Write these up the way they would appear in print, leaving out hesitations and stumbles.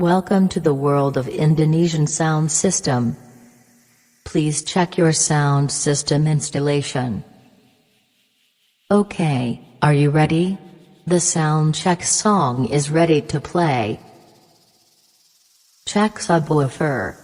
Welcome to the world of Indonesian sound system. Please check your sound system installation. Okay, are you ready? The sound check song is ready to play. Check subwoofer.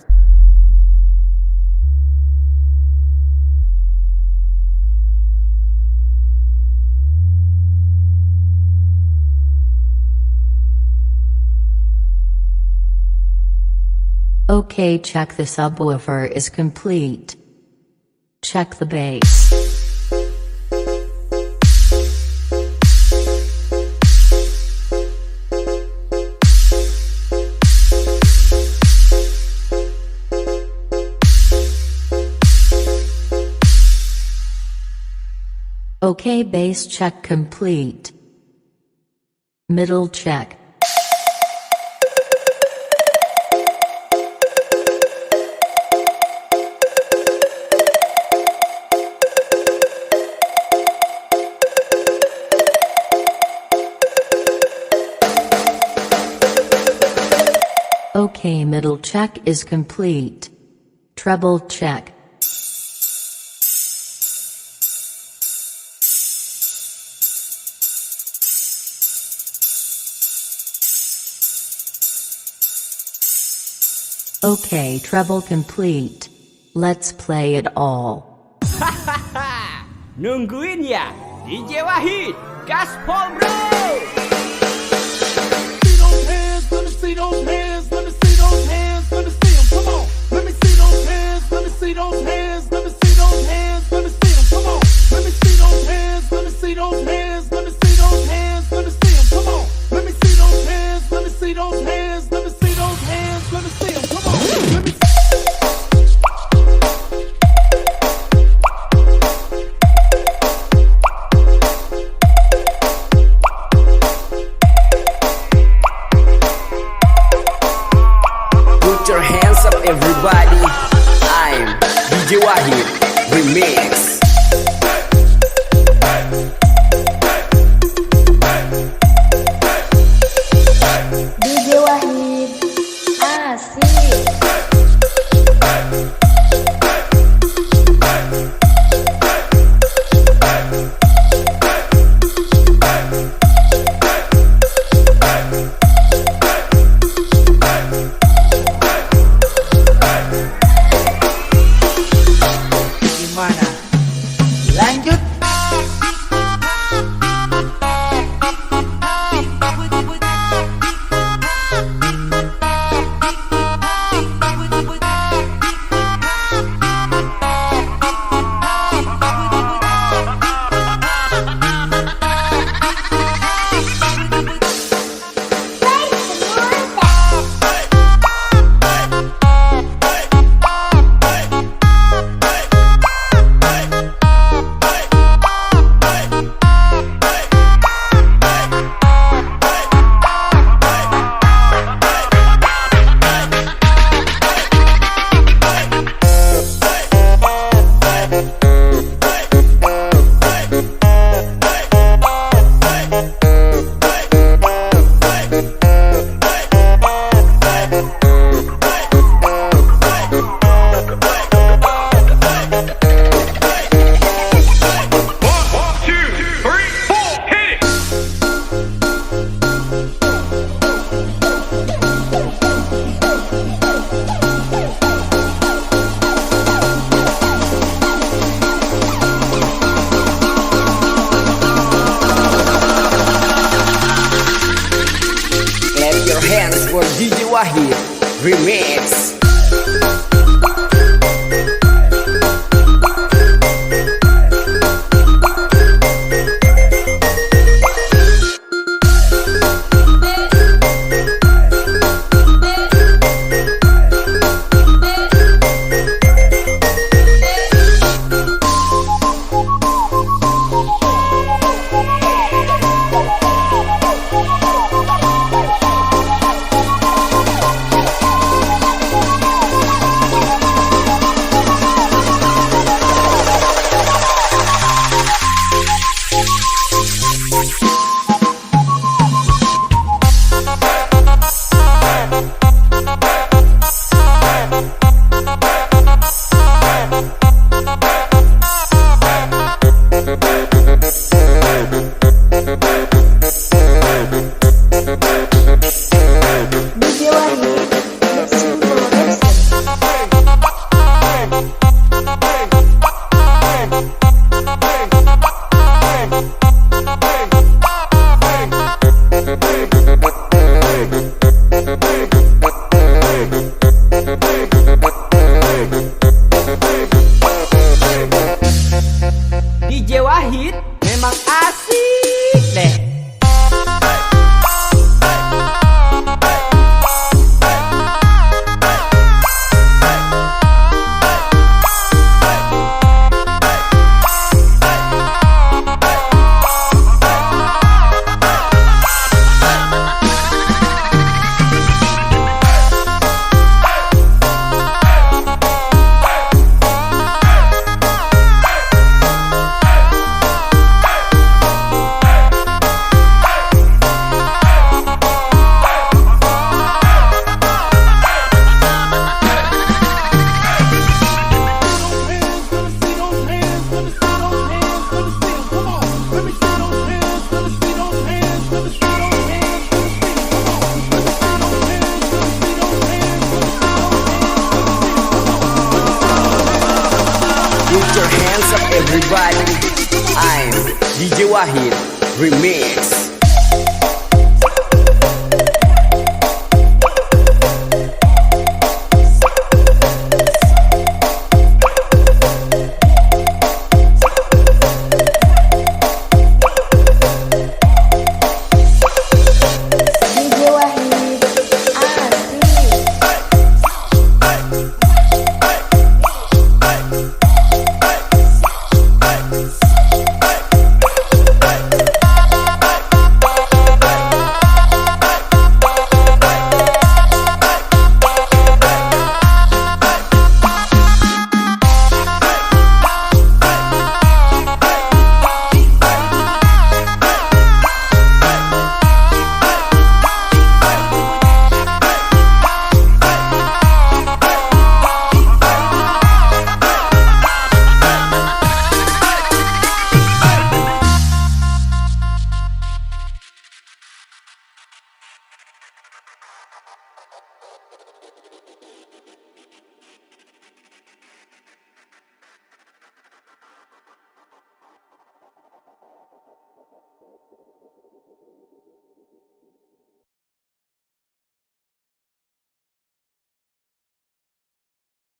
Okay, check the subwoofer is complete. Check the bass. Okay, bass check complete. Middle check. Okay, middle check is complete. Treble check. Okay, treble complete. Let's play it all. Hahaha, nungguin ya, DJ Wahid, Gaspol bro. Let me see those hands, let me see those hands, let me see them, come on. Let me see those hands, let me see those hands, let me see those hands, let me see them, come on. Let me see those hands, let me see those hands, let me see those hands, let me see them, come on. Let me see those hands, let me see those hands, let me see those hands, let me see them, come on. Let me Put your hands up everybody, I'm DJ Wahid, Remix. DJ Wahid, asik. gimana? Lanjut. Clap your hands for DJ Wahid, Remix. Wahid memang asik deh. Put your hands up everybody. I'm DJ Wahid Remix.